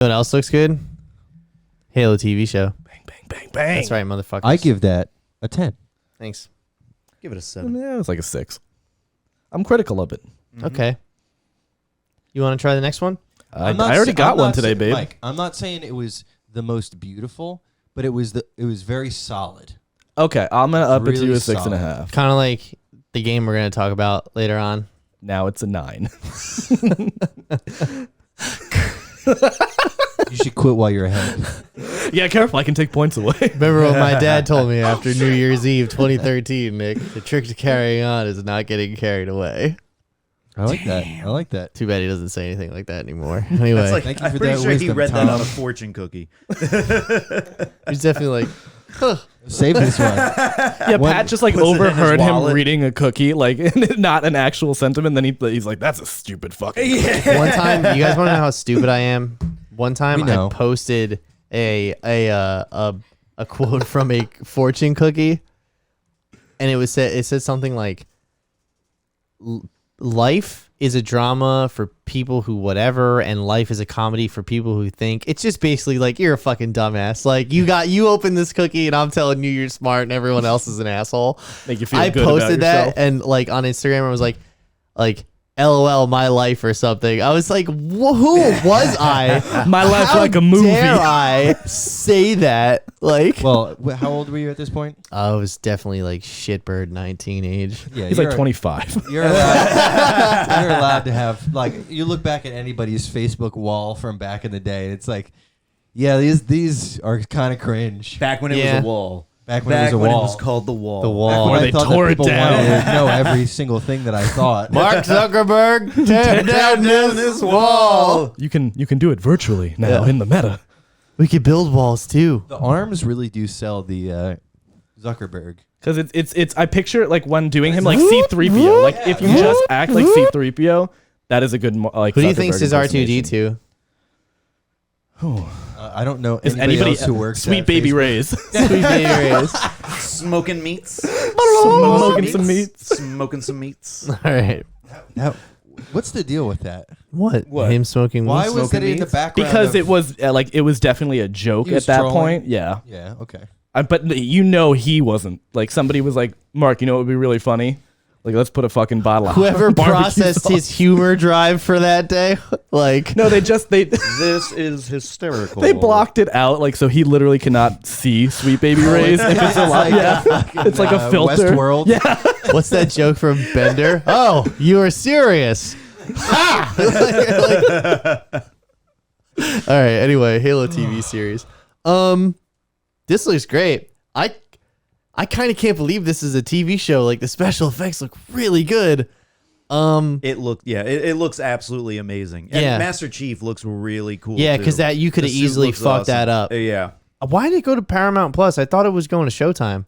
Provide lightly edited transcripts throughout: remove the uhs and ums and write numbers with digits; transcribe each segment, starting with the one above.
You know what else looks good? Halo TV show. Bang, bang, bang, bang. That's right, motherfuckers. I give that a 10. Thanks. Give it a 7. Yeah, it's like a 6. I'm critical of it. Okay. You want to try the next one? I already got one today, babe. Mike, I'm not saying it was the most beautiful, but it was very solid. Okay, I'm gonna up it Really to a solid. 6.5. Kind of like the game we're going to talk about later on. Now it's a 9. You should quit while you're ahead. Yeah, careful. I can take points away. Remember what my dad told me after New Year's Eve 2013, Nick? The trick to carrying on is not getting carried away. I like that. I like that. Too bad he doesn't say anything like that anymore. Anyway, That's like, Thank you I'm for pretty that sure he wisdom, read Tom. that on a fortune cookie. he's definitely like, Save this one. Yeah, When- Pat just like puts it in his overheard him wallet. reading a cookie, like not an actual sentiment. Then he's like, "That's a stupid fucking." one time, you guys want to know how stupid I am? One time We know. I posted a quote from a fortune cookie, and it said something like, life is a drama for people who whatever, and life is a comedy for people who think. It's just basically like, you're a fucking dumbass. Like, you open this cookie and I'm telling you you're smart and everyone else is an asshole. Make you feel I good about posted that yourself. and like on Instagram I was like LOL my life or something. I was like, who was I? My life How like a movie. dare I say that? Like, Well, how old were you at this point? I was definitely like shitbird 19 age. Yeah, He's like 25. You're allowed, you're allowed to have, like, you look back at anybody's Facebook wall from back in the day, and it's like, yeah, these are kind of cringe. Back when it Yeah. was a wall. Back when it was a when wall. it was called the wall. The Back wall. when Where I they thought tore that it people down. wanted to know every single thing that I thought. Mark Zuckerberg, tear down this wall. You can do it virtually now in the meta. We could build walls too. The arms really do sell the Zuckerberg. Because it's I picture it like when doing him like C-3PO. Like if you just act like C-3PO, that is a good like. Who do you think Zuckerberg is impersonation. R2D2? I don't know Is anybody anybody else who works Sweet at Baby Facebook. Ray's Sweet baby rays. Smoking meats. smoking some meats. Smoking some meats. All right. Now, what's the deal with that? What? What? Him smoking Why meats? was that Smoking in the meats? background? Because of- it was it was definitely a joke He at was that trolling? point. Yeah, Yeah, okay. but you know he wasn't. Like somebody was like, Mark, you know what would be really funny? Like let's put a fucking bottle of Whoever barbecue processed sauce. his humor drive for that day, like, No, they This is hysterical. they blocked it out like so he literally cannot see Sweet Baby Ray's if it's a lot. Yeah, it's like a filter. Westworld. Yeah, what's that joke from Bender? Oh, you are serious. Ha! All right. Anyway, Halo TV series. This looks great. I kind of can't believe this is a TV show. Like the special effects look really good. It looks absolutely amazing. And Yeah. Master Chief looks really cool. Yeah, too. because that you could The have suit easily looks fucked awesome. that up. Yeah. Why did it go to Paramount Plus? I thought it was going to Showtime.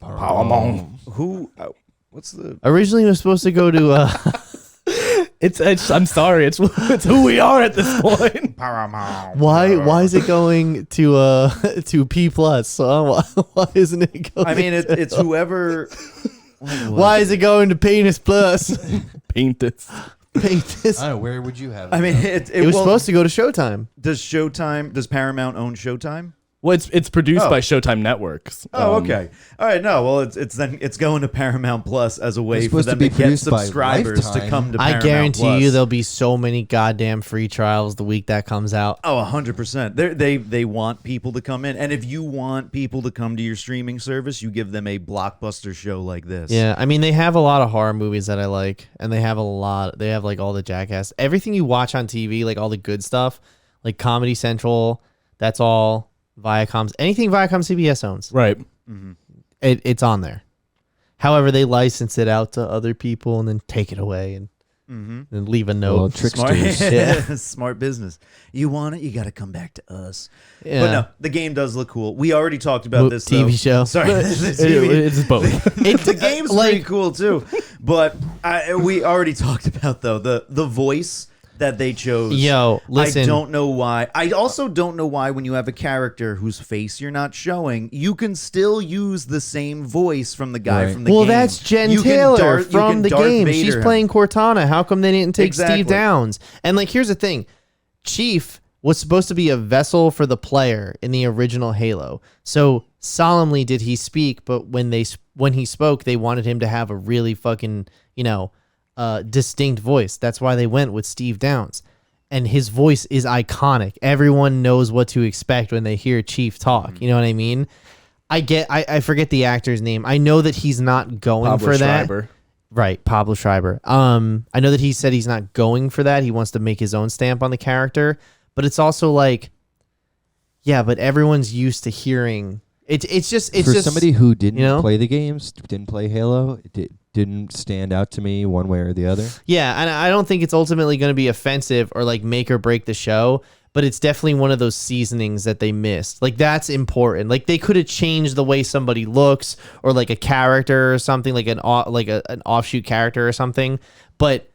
Who? What's the? Originally, it was supposed to go to. it's I'm sorry, it's who we are at this point. Why is it going to P plus? Why isn't it going? I mean, it's whoever. Why is it going to Penis Plus? Paint this. Penis. I don't know, where would you have it? I mean, It was supposed to go to Showtime. Does Paramount own Showtime? Well, it's produced Oh. by Showtime Networks. Oh, okay. All right. No, well, it's going to Paramount Plus as a way It's for supposed to them be to get produced by subscribers to Lifetime. come to I Paramount guarantee Plus. you there'll be so many goddamn free trials the week that comes out. Oh, 100%. They want people to come in, and if you want people to come to your streaming service, you give them a blockbuster show like this. Yeah, I mean they have a lot of horror movies that I like, and they have like all the Jackass, everything you watch on TV, like all the good stuff, like Comedy Central. That's all Viacom's. Anything Viacom CBS owns, Right. it's on there. However, they license it out to other people and then take it away and leave a note. Well, Smart, tricksters. Yeah. smart business. You want it, you got to come back to us. Yeah. But no, the game does look cool. We already talked about this TV though. show. Sorry, the TV. It's both. The game's pretty cool too, but we already talked about though the voice that they chose. Yo, listen. I don't know why. I also don't know why when you have a character whose face you're not showing, you can still use the same voice from the guy Right. from the Well, game. that's Jen You can Taylor you from can the Darth game. Vader She's him. playing Cortana. How come they didn't take Exactly. Steve Downs? And like, here's the thing, Chief was supposed to be a vessel for the player in the original Halo. So solemnly did he speak, but when he spoke, they wanted him to have a really fucking, distinct voice. That's why they went with Steve Downs. And his voice is iconic. Everyone knows what to expect when they hear Chief talk. You know what I mean? I forget the actor's name. I know that he's not going Pablo for that. Schreiber. Right, Pablo Schreiber. I know that he said he's not going for that. He wants to make his own stamp on the character. But it's also like, yeah, but everyone's used to hearing it's just somebody who didn't play play the games, didn't play Halo, it didn't stand out to me one way or the other. Yeah, and I don't think it's ultimately going to be offensive or like make or break the show, but it's definitely one of those seasonings that they missed. Like that's important. Like they could have changed the way somebody looks or like a character or something, like an offshoot character or something, but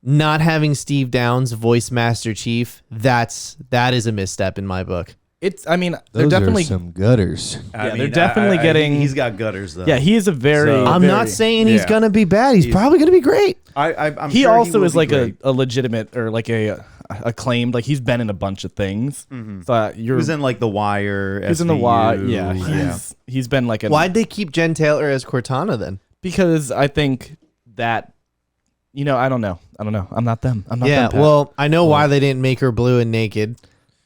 not having Steve Downs voice Master Chief, that is a misstep in my book. They're Those definitely are some gutters. they're definitely getting. He's got gutters though. Yeah, he is a very. So- I'm not saying he's going to be bad. He's probably going to be great. I'm He sure also will is be like great. a legitimate or like a acclaimed. Like he's been in a bunch of things. So He was in like The Wire. He's in the Y. SVU, Yeah, he's been like Why'd they keep Jen Taylor as Cortana then? because I think that I don't know. I'm not them. I'm not Yeah, them. Pat. well, I know why they didn't make her blue and naked.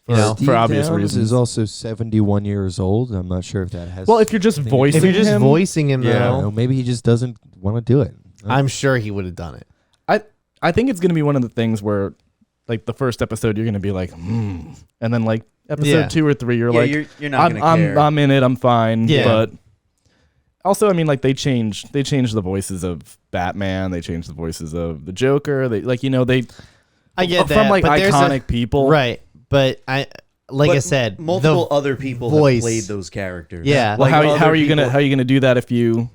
Steve for obvious Downs reasons. is also 71 years old. I'm not sure if that has. Well, if you're just anything- voicing If you're just him, voicing him, I don't though, know, maybe he just doesn't want to do it. I'm sure he would have done it. I think it's gonna be one of the things where, like the first episode, you're gonna be like, and then like episode Yeah. 2 or 3, you're Yeah, like, you're not gonna care. I'm in it. I'm fine. Yeah. But also, I mean, like they changed the voices of Batman. They changed the voices of the Joker. They I get that. from like but there's iconic people. right? But I But said, multiple other people voice. have played those characters. Yeah. Well, Like how other are you people- gonna do that if you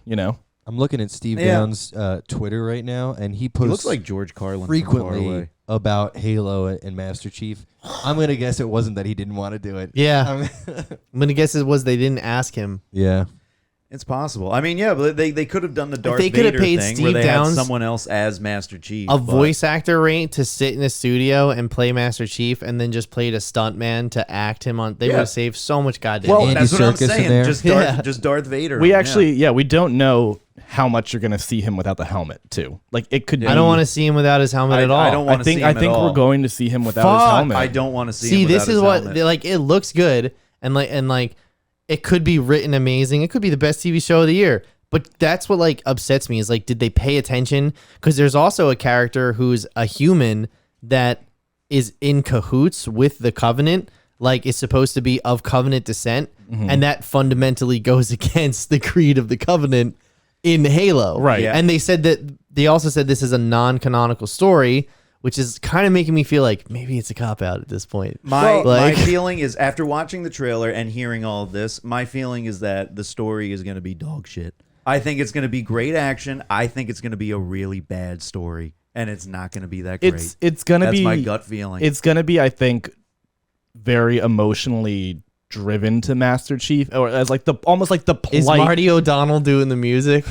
I'm looking at Steve Yeah. Downs' Twitter right now, and he He posts looks like George Carlin from Far frequently Away. about Halo and Master Chief. I'm gonna guess it wasn't that he didn't want to do it. yeah. I'm gonna guess it was they didn't ask him. Yeah. It's possible. I mean, yeah, but they could have done the Darth they could have Vader paid thing Steve where they Downs had someone else as Master Chief. A but- voice actor rate to sit in a studio and play Master Chief, and then just played a stuntman to act him on. They Yeah. would have saved so much goddamn. Well, money. That's what I'm Serkis in saying. there. Just Darth Vader. We yeah. actually, we don't know how much you're gonna see him without the helmet too. Like it could. I don't want to see him without his helmet I- at all. I don't I wanna think see him at we're all. going to see him without his Fuck, helmet. I don't want to see. See, him this without is his what helmet. like. It looks good, and like it could be written amazing. It could be the best TV show of the year. But that's what like upsets me is like, did they pay attention? Because there's also a character who's a human that is in cahoots with the Covenant, like is supposed to be of Covenant descent, and that fundamentally goes against the creed of the Covenant in Halo. Right. Yeah. And they also said this is a non-canonical story, which is kind of making me feel like maybe it's a cop-out at this point. My Like- feeling is after watching the trailer and hearing all of this, my feeling is that the story is going to be dog shit. I think it's going to be great action. I think it's going to be a really bad story, and it's not going to be that great. It's gonna That's be my gut feeling. It's gonna be, I think, very emotionally driven to Master Chief, or as like almost like the plight. Is Marty O'Donnell doing the music?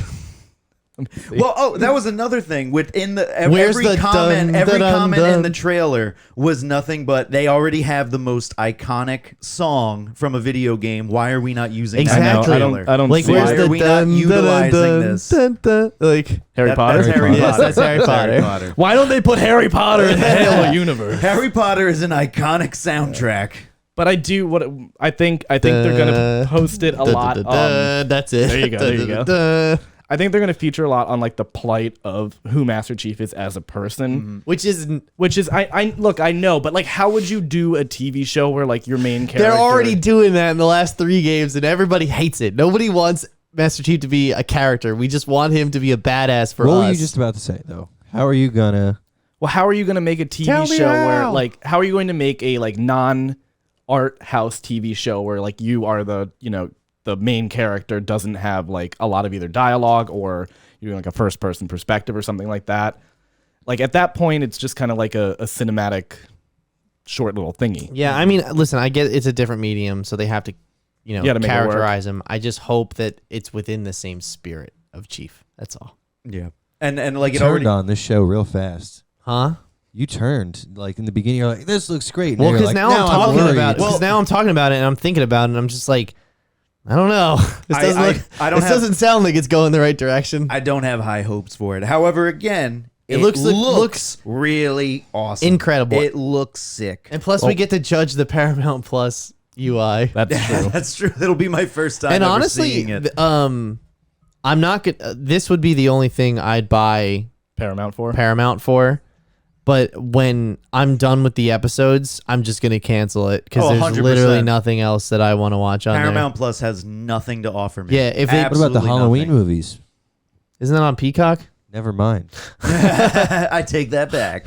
Well, that was another thing. Within Where's every the comment, dun, every dun, comment dun? in the trailer was nothing but they already have the most iconic song from a video game. Why are we not using Exactly. that? I in the don't. trailer? I don't Like, see where's Why it. are the we not dun, dun, utilizing dun, this? dun, dun? Like Harry Potter? That's Harry Potter. Potter. Yes, that's Harry Potter. Why don't they put Harry Potter in the Halo universe? Harry Potter is an iconic soundtrack. But I think they're gonna post it a lot. That's it. There you go, there you go. go. I think they're gonna feature a lot on like the plight of who Master Chief is as a person. Which is Which is I look, I know, but like how would you do a TV show where like your main character they're already doing that in the last 3 games, and everybody hates it. Nobody wants Master Chief to be a character. We just want him to be a badass for What us. were you just about to say though? How are you gonna? Well, how are you gonna make a Tell TV me show where how. like how are you going to make a like non-art house TV show where like you are the the main character doesn't have like a lot of either dialogue or you're doing like a first person perspective or something like that. Like at that point it's just kind of like a cinematic short little thingy. Yeah, I mean, listen, I get it's a different medium, so they have to, You gotta make it work. characterize him. I just hope that it's within the same spirit of Chief. That's all. Yeah, and like it Turned already. on this show real fast. Huh? you turned like in the beginning. You're like, this looks great. And Well, you're because like, now I'm talking worried." about it. Because now I'm talking about it and I'm thinking about it and I'm just like, I don't know. This doesn't look. I don't this have- doesn't sound like it's going the right direction. I don't have high hopes for it. However, again, It looks really awesome. incredible. It looks sick. And plus, we get to judge the Paramount Plus UI. That's true. That's true. It'll be my first time And ever honestly, seeing it. I'm not gonna. This would be the only thing I'd buy Paramount for. Paramount for. But when I'm done with the episodes, I'm just gonna cancel it because Oh, there's 100%. literally nothing else that I want to watch on Paramount Plus has nothing to offer me. Yeah, if it- What about the Absolutely Halloween nothing. movies? there. Isn't that on Peacock? Never mind. I take that back.